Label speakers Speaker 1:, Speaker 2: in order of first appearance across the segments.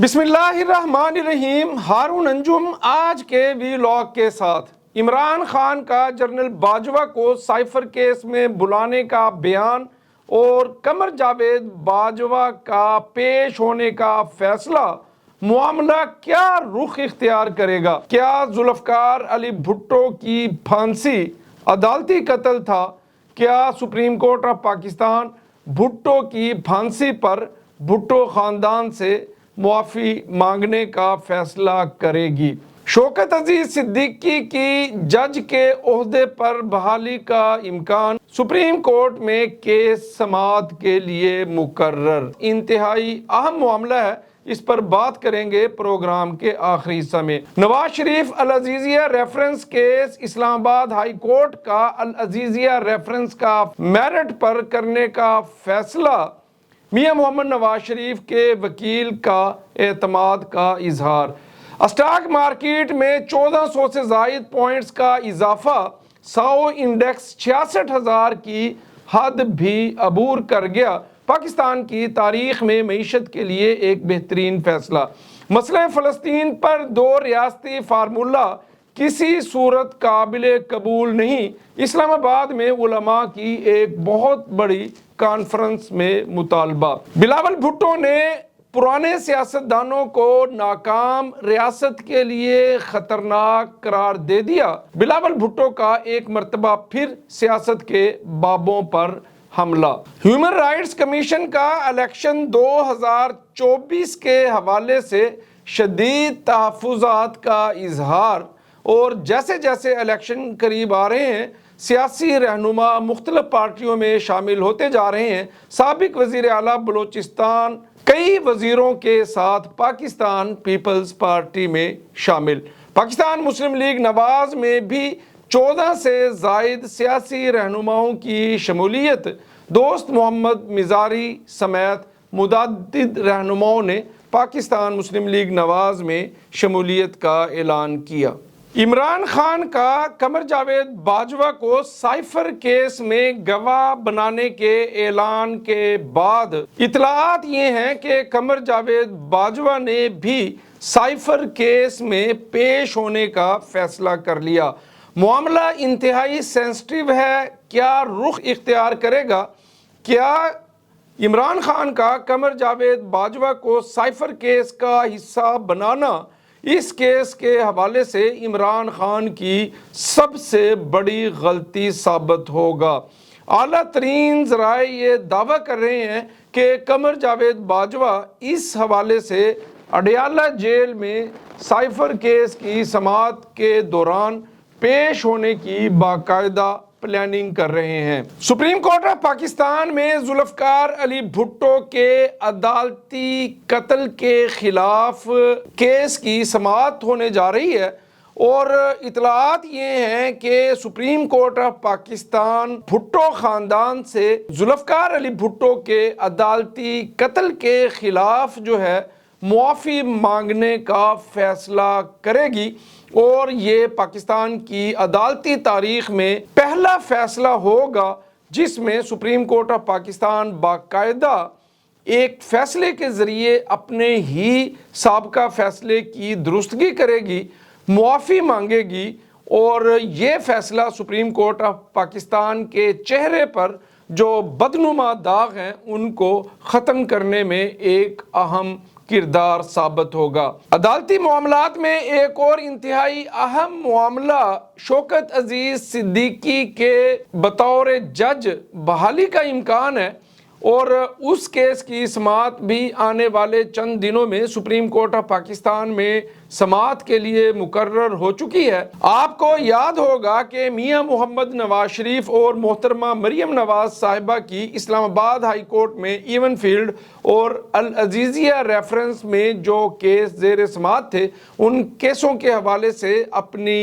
Speaker 1: بسم اللہ الرحمن الرحیم۔ ہارون انجم آج کے ویلاگ کے ساتھ عمران خان کا جنرل باجوہ کو سائفر کیس میں بلانے کا بیان اور قمر جاوید باجوہ کا پیش ہونے کا فیصلہ معاملہ کیا رخ اختیار کرے گا؟ کیا ذوالفقار علی بھٹو کی پھانسی عدالتی قتل تھا؟ کیا supreme court of Pakistan Bhutto کی پھانسی پر بھٹو خاندان سے معافی مانگنے کا فیصلہ کرے گی؟ شوکت عزیز صدیقی کی جج کے عہدے پر بحالی کا امکان، سپریم کورٹ میں کیس سماعت کے لیے مقرر۔ انتہائی اہم معاملہ ہے، اس پر بات کریں گے پروگرام کے آخری حصہ میں۔ نواز شریف العزیزیہ ریفرنس کیس، اسلام آباد ہائی کورٹ کا العزیزیہ ریفرنس کا میرٹ پر کرنے کا فیصلہ، میاں محمد نواز شریف کے وکیل کا اعتماد کا اظہار۔ اسٹاک مارکیٹ میں 1400 سے زائد پوائنٹس کا اضافہ، ساؤ انڈیکس 66,000 کی حد بھی عبور کر گیا۔ پاکستان کی تاریخ میں معیشت کے لیے ایک بہترین فیصلہ۔ مسئلہ فلسطین پر دو ریاستی فارمولہ کسی صورت قابل قبول نہیں۔ اسلام آباد میں علماء کی ایک بہت بڑی کانفرنس میں مطالبہ۔ بلاول بھٹو نے پرانے سیاستدانوں کو ناکام، ریاست کے لیے خطرناک قرار دے دیا۔ بلاول بھٹو کا ایک مرتبہ پھر سیاست کے بابوں پر حملہ۔ ہیومن رائٹس کمیشن کا الیکشن 2024 کے حوالے سے شدید تحفظات کا اظہار، اور جیسے جیسے الیکشن قریب آ رہے ہیں سیاسی رہنما مختلف پارٹیوں میں شامل ہوتے جا رہے ہیں۔ سابق وزیر اعلیٰ بلوچستان کئی وزیروں کے ساتھ پاکستان پیپلز پارٹی میں شامل۔ پاکستان مسلم لیگ نواز میں بھی 14 سے زائد سیاسی رہنماؤں کی شمولیت۔ دوست محمد مزاری سمیت متعدد رہنماؤں نے پاکستان مسلم لیگ نواز میں شمولیت کا اعلان کیا۔ عمران خان کا قمر جاوید باجوہ کو سائفر کیس میں گواہ بنانے کے اعلان کے بعد اطلاعات یہ ہیں کہ قمر جاوید باجوہ نے بھی سائفر کیس میں پیش ہونے کا فیصلہ کر لیا۔ معاملہ انتہائی سینسٹیو ہے، کیا رخ اختیار کرے گا؟ کیا عمران خان کا قمر جاوید باجوہ کو سائفر کیس کا حصہ بنانا اس کیس کے حوالے سے عمران خان کی سب سے بڑی غلطی ثابت ہوگا؟ اعلیٰ ترین ذرائع یہ دعویٰ کر رہے ہیں کہ قمر جاوید باجوہ اس حوالے سے اڈیالہ جیل میں سائفر کیس کی سماعت کے دوران پیش ہونے کی باقاعدہ پلاننگ کر رہے ہیں۔ سپریم کورٹ آف پاکستان میں ذوالفقار علی بھٹو کے عدالتی قتل کے خلاف کیس کی سماعت ہونے جا رہی ہے، اور اطلاعات یہ ہیں کہ supreme court of Pakistan Bhutto خاندان سے ذوالفقار علی بھٹو کے عدالتی قتل کے خلاف جو ہے معافی مانگنے کا فیصلہ کرے گی، اور یہ پاکستان کی عدالتی تاریخ میں پہلا فیصلہ ہوگا جس میں سپریم کورٹ آف پاکستان باقاعدہ ایک فیصلے کے ذریعے اپنے ہی سابقہ فیصلے کی درستگی کرے گی، معافی مانگے گی، اور یہ فیصلہ سپریم کورٹ آف پاکستان کے چہرے پر جو بدنما داغ ہیں ان کو ختم کرنے میں ایک اہم کردار ثابت ہوگا۔ عدالتی معاملات میں ایک اور انتہائی اہم معاملہ شوکت عزیز صدیقی کے بطور جج بحالی کا امکان ہے، اور اس کیس کی سماعت بھی آنے والے چند دنوں میں سپریم کورٹ آف پاکستان میں سماعت کے لیے مقرر ہو چکی ہے۔ آپ کو یاد ہوگا کہ میاں محمد نواز شریف اور محترمہ مریم نواز صاحبہ کی اسلام آباد ہائی کورٹ میں ایون فیلڈ اور العزیزیہ ریفرنس میں جو کیس زیر سماعت تھے، ان کیسوں کے حوالے سے اپنی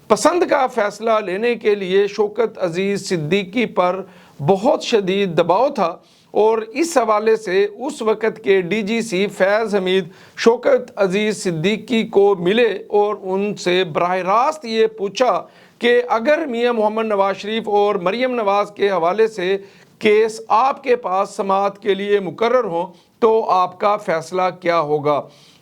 Speaker 1: پسند کا فیصلہ لینے کے لیے شوکت عزیز صدیقی پر بہت شدید دباؤ تھا، اور اس حوالے سے اس وقت کے ڈی جی سی فیض حمید شوکت عزیز صدیقی کو ملے اور ان سے براہ راست یہ پوچھا کہ اگر میاں محمد نواز شریف اور مریم نواز کے حوالے سے کیس آپ کے پاس سماعت کے لیے مقرر ہوں تو آپ کا فیصلہ کیا ہوگا؟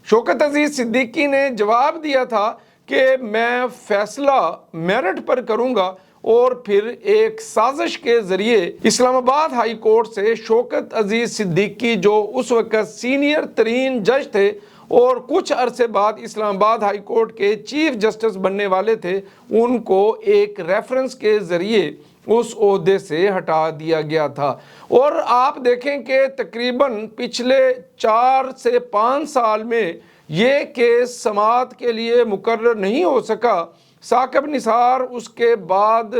Speaker 1: شوکت عزیز صدیقی نے جواب دیا تھا کہ میں فیصلہ میرٹ پر کروں گا، اور پھر ایک سازش کے ذریعے اسلام آباد ہائی کورٹ سے شوکت عزیز صدیقی جو اس وقت سینئر ترین جج تھے اور کچھ عرصے بعد اسلام آباد ہائی کورٹ کے چیف جسٹس بننے والے تھے، ان کو ایک ریفرنس کے ذریعے اس عہدے سے ہٹا دیا گیا تھا۔ اور آپ دیکھیں کہ تقریباً پچھلے 4 سے 5 سال میں یہ کیس سماعت کے لیے مقرر نہیں ہو سکا۔ ثاقب نثار، اس کے بعد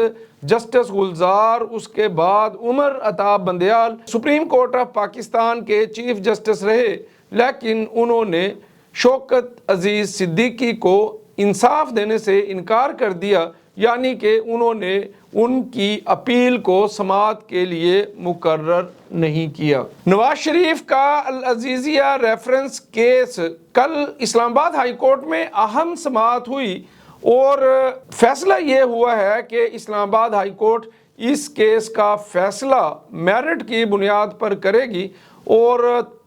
Speaker 1: جسٹس گلزار، اس کے بعد Umar Ata Bandial supreme court of Pakistan کے چیف جسٹس رہے، لیکن انہوں نے شوکت عزیز صدیقی کو انصاف دینے سے انکار کر دیا، یعنی کہ انہوں نے ان کی اپیل کو سماعت کے لیے مقرر نہیں کیا۔ نواز شریف کا العزیزیہ ریفرنس کیس کل اسلام آباد ہائی کورٹ میں اہم سماعت ہوئی، اور فیصلہ یہ ہوا ہے کہ اسلام آباد ہائی کورٹ اس کیس کا فیصلہ میرٹ کی بنیاد پر کرے گی، اور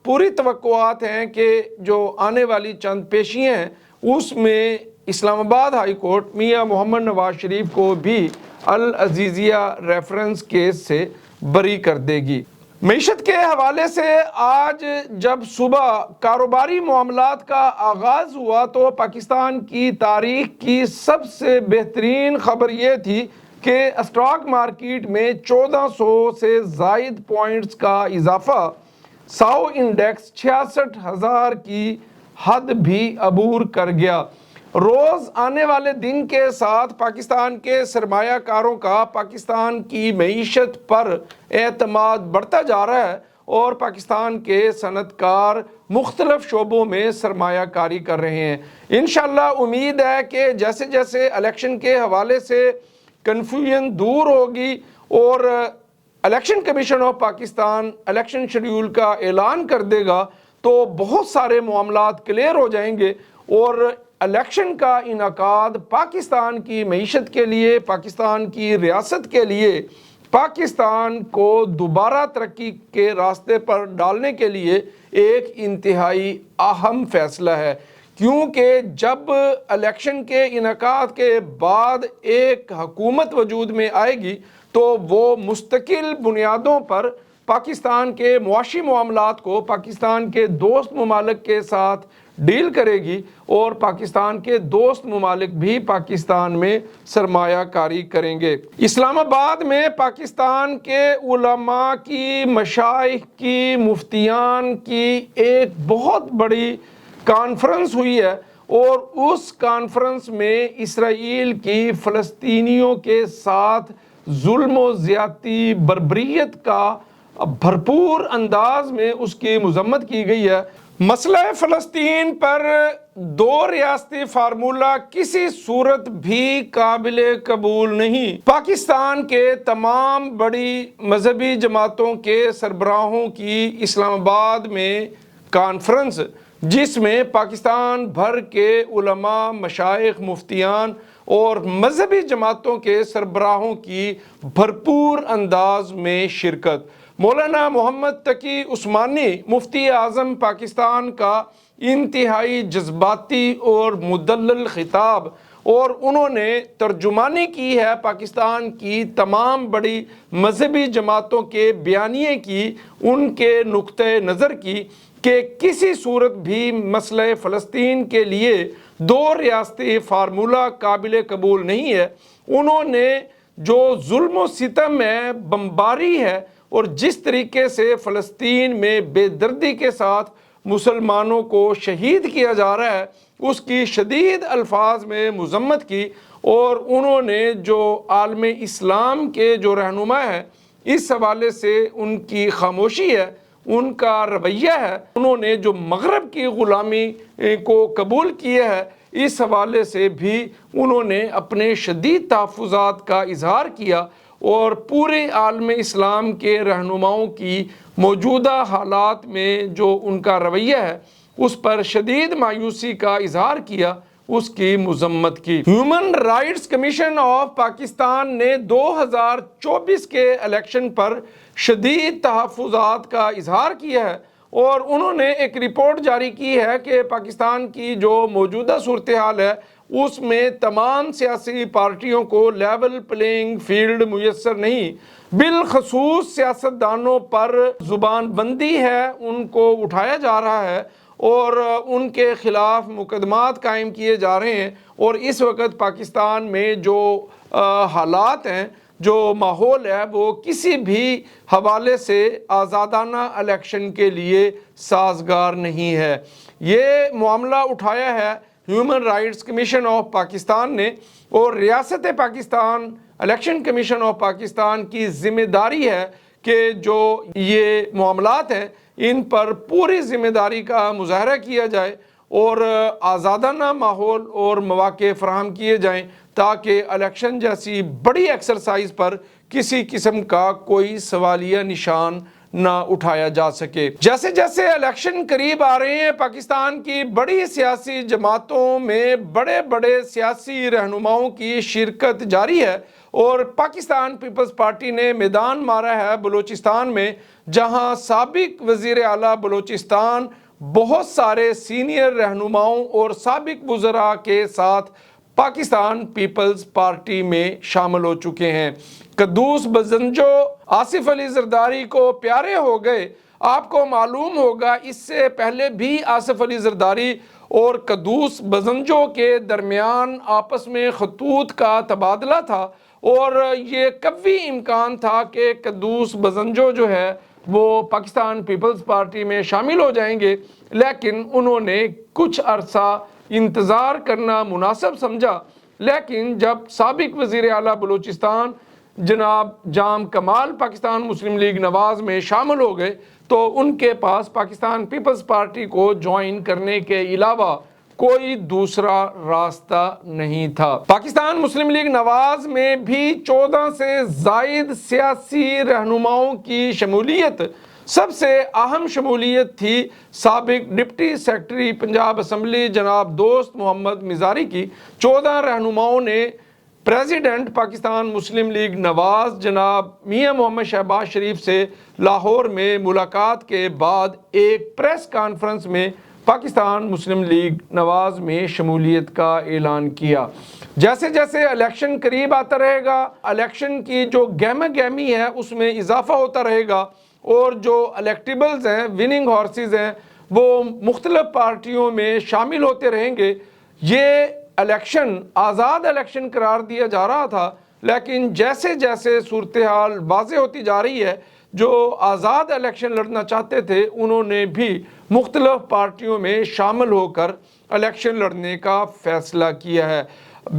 Speaker 1: پوری توقعات ہیں کہ جو آنے والی چند پیشیاں ہیں اس میں اسلام آباد ہائی کورٹ میاں محمد نواز شریف کو بھی العزیزیہ ریفرنس کیس سے بری کر دے گی۔ معیشت کے حوالے سے آج جب صبح کاروباری معاملات کا آغاز ہوا تو پاکستان کی تاریخ کی سب سے بہترین خبر یہ تھی کہ اسٹاک مارکیٹ میں 1400 سے زائد پوائنٹس کا اضافہ، ساؤ انڈیکس 66,000 کی حد بھی عبور کر گیا۔ روز آنے والے دن کے ساتھ پاکستان کے سرمایہ کاروں کا پاکستان کی معیشت پر اعتماد بڑھتا جا رہا ہے، اور پاکستان کے صنعت کار مختلف شعبوں میں سرمایہ کاری کر رہے ہیں۔ انشاءاللہ امید ہے کہ جیسے جیسے الیکشن کے حوالے سے کنفیوژن دور ہوگی اور election commission of Pakistan election schedule کا اعلان کر دے گا تو بہت سارے معاملات کلیئر ہو جائیں گے، اور الیکشن کا انعقاد پاکستان کی معیشت کے لیے، پاکستان کی ریاست کے لیے، پاکستان کو دوبارہ ترقی کے راستے پر ڈالنے کے لیے ایک انتہائی اہم فیصلہ ہے، کیونکہ جب الیکشن کے انعقاد کے بعد ایک حکومت وجود میں آئے گی تو وہ مستقل بنیادوں پر پاکستان کے معاشی معاملات کو پاکستان کے دوست ممالک کے ساتھ ڈیل کرے گی، اور پاکستان کے دوست ممالک بھی پاکستان میں سرمایہ کاری کریں گے۔ اسلام آباد میں پاکستان کے علماء کی، مشائخ کی، مفتیان کی ایک بہت بڑی کانفرنس ہوئی ہے، اور اس کانفرنس میں اسرائیل کی فلسطینیوں کے ساتھ ظلم و زیادتی، بربریت کا بھرپور انداز میں اس کی مذمت کی گئی ہے۔ مسئلہ فلسطین پر 2 ریاستی فارمولہ کسی صورت بھی قابل قبول نہیں۔ پاکستان کے تمام بڑی مذہبی جماعتوں کے سربراہوں کی اسلام آباد میں کانفرنس، جس میں پاکستان بھر کے علماء، مشائخ، مفتیان اور مذہبی جماعتوں کے سربراہوں کی بھرپور انداز میں شرکت۔ مولانا محمد تقی عثمانی مفتی اعظم پاکستان کا انتہائی جذباتی اور مدلل خطاب، اور انہوں نے ترجمانی کی ہے پاکستان کی تمام بڑی مذہبی جماعتوں کے بیانیے کی، ان کے نقطۂ نظر کی کہ کسی صورت بھی مسئلہ فلسطین کے لیے 2 ریاستی فارمولہ قابل قبول نہیں ہے۔ انہوں نے جو ظلم و ستم ہے، بمباری ہے، اور جس طریقے سے فلسطین میں بے دردی کے ساتھ مسلمانوں کو شہید کیا جا رہا ہے، اس کی شدید الفاظ میں مذمت کی، اور انہوں نے جو عالم اسلام کے جو رہنما ہیں اس حوالے سے ان کی خاموشی ہے، ان کا رویہ ہے، انہوں نے جو مغرب کی غلامی کو قبول کیا ہے، اس حوالے سے بھی انہوں نے اپنے شدید تحفظات کا اظہار کیا، اور پورے عالم اسلام کے رہنماؤں کی موجودہ حالات میں جو ان کا رویہ ہے اس پر شدید مایوسی کا اظہار کیا، اس کی مذمت کی۔ Human rights commission of Pakistan نے 2024 کے الیکشن پر شدید تحفظات کا اظہار کیا ہے، اور انہوں نے ایک رپورٹ جاری کی ہے کہ پاکستان کی جو موجودہ صورتحال ہے اس میں تمام سیاسی پارٹیوں کو لیول پلینگ فیلڈ میسر نہیں، بالخصوص سیاستدانوں پر زبان بندی ہے، ان کو اٹھایا جا رہا ہے اور ان کے خلاف مقدمات قائم کیے جا رہے ہیں۔ اور اس وقت پاکستان میں جو حالات ہیں، جو ماحول ہے، وہ کسی بھی حوالے سے آزادانہ الیکشن کے لیے سازگار نہیں ہے۔ یہ معاملہ اٹھایا ہے human rights commission of Pakistan نے، اور ریاست Pakistan election commission of Pakistan کی ذمہ داری ہے کہ جو یہ معاملات ہیں ان پر پوری ذمہ داری کا مظاہرہ کیا جائے اور آزادانہ ماحول اور مواقع فراہم کیے جائیں تاکہ الیکشن جیسی بڑی ایکسرسائز پر کسی قسم کا کوئی سوالیہ نشان نہ اٹھایا جا سکے۔ جیسے جیسے الیکشن قریب آ رہے ہیں، پاکستان کی بڑی سیاسی جماعتوں میں بڑے بڑے سیاسی رہنماؤں کی شرکت جاری ہے، اور پاکستان پیپلز پارٹی نے میدان مارا ہے بلوچستان میں، جہاں سابق وزیر اعلیٰ بلوچستان بہت سارے سینئر رہنماؤں اور سابق وزراء کے ساتھ پاکستان پیپلز پارٹی میں شامل ہو چکے ہیں۔ قدوس بزنجو آصف علی زرداری کو پیارے ہو گئے۔ آپ کو معلوم ہوگا اس سے پہلے بھی آصف علی زرداری اور قدوس بزنجو کے درمیان آپس میں خطوط کا تبادلہ تھا، اور یہ قوی امکان تھا کہ قدوس بزنجو جو ہے وہ پاکستان پیپلز پارٹی میں شامل ہو جائیں گے، لیکن انہوں نے کچھ عرصہ انتظار کرنا مناسب سمجھا۔ لیکن جب سابق وزیر اعلیٰ بلوچستان جناب جام کمال پاکستان مسلم لیگ نواز میں شامل ہو گئے تو ان کے پاس پاکستان پیپلز پارٹی کو جوائن کرنے کے علاوہ کوئی دوسرا راستہ نہیں تھا۔ پاکستان مسلم لیگ نواز میں بھی 14 سے زائد سیاسی رہنماؤں کی شمولیت، سب سے اہم شمولیت تھی سابق ڈپٹی سیکرٹری پنجاب اسمبلی جناب دوست محمد مزاری کی۔ 14 رہنماؤں نے پریزیڈنٹ پاکستان مسلم لیگ نواز جناب میاں محمد شہباز شریف سے لاہور میں ملاقات کے بعد ایک پریس کانفرنس میں پاکستان مسلم لیگ نواز میں شمولیت کا اعلان کیا۔ جیسے جیسے الیکشن قریب آتا رہے گا، الیکشن کی جو گہمہ گہمی ہے اس میں اضافہ ہوتا رہے گا، اور جو الیکٹیبلز ہیں، وننگ ہارسز ہیں، وہ مختلف پارٹیوں میں شامل ہوتے رہیں گے۔ یہ الیکشن آزاد الیکشن قرار دیا جا رہا تھا، لیکن جیسے جیسے صورتحال واضح ہوتی جا رہی ہے، جو آزاد الیکشن لڑنا چاہتے تھے انہوں نے بھی مختلف پارٹیوں میں شامل ہو کر الیکشن لڑنے کا فیصلہ کیا ہے۔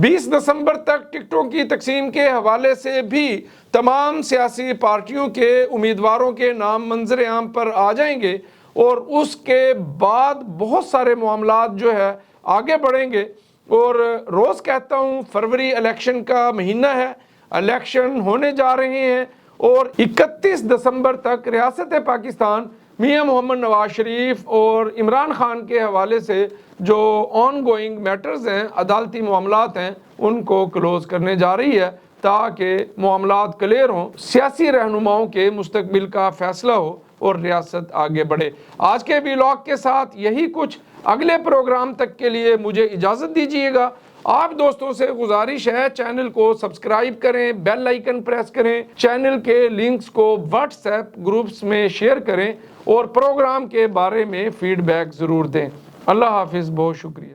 Speaker 1: 20 دسمبر تک ٹکٹوں کی تقسیم کے حوالے سے بھی تمام سیاسی پارٹیوں کے امیدواروں کے نام منظر عام پر آ جائیں گے، اور اس کے بعد بہت سارے معاملات جو ہے آگے بڑھیں گے۔ اور روز کہتا ہوں فروری الیکشن کا مہینہ ہے، الیکشن ہونے جا رہے ہیں، اور 31 دسمبر تک ریاست پاکستان میاں محمد نواز شریف اور عمران خان کے حوالے سے جو آن گوئنگ میٹرز ہیں، عدالتی معاملات ہیں، ان کو کلوز کرنے جا رہی ہے تاکہ معاملات کلیئر ہوں، سیاسی رہنماؤں کے مستقبل کا فیصلہ ہو اور ریاست آگے بڑھے۔ آج کے ویلاگ کے ساتھ یہی کچھ، اگلے پروگرام تک کے لیے مجھے اجازت دیجیے گا۔ آپ دوستوں سے گزارش ہے چینل کو سبسکرائب کریں، بیل آئیکن پریس کریں، چینل کے لنکس کو واٹس ایپ گروپس میں شیئر کریں، اور پروگرام کے بارے میں فیڈ بیک ضرور دیں۔ اللہ حافظ، بہت شکریہ۔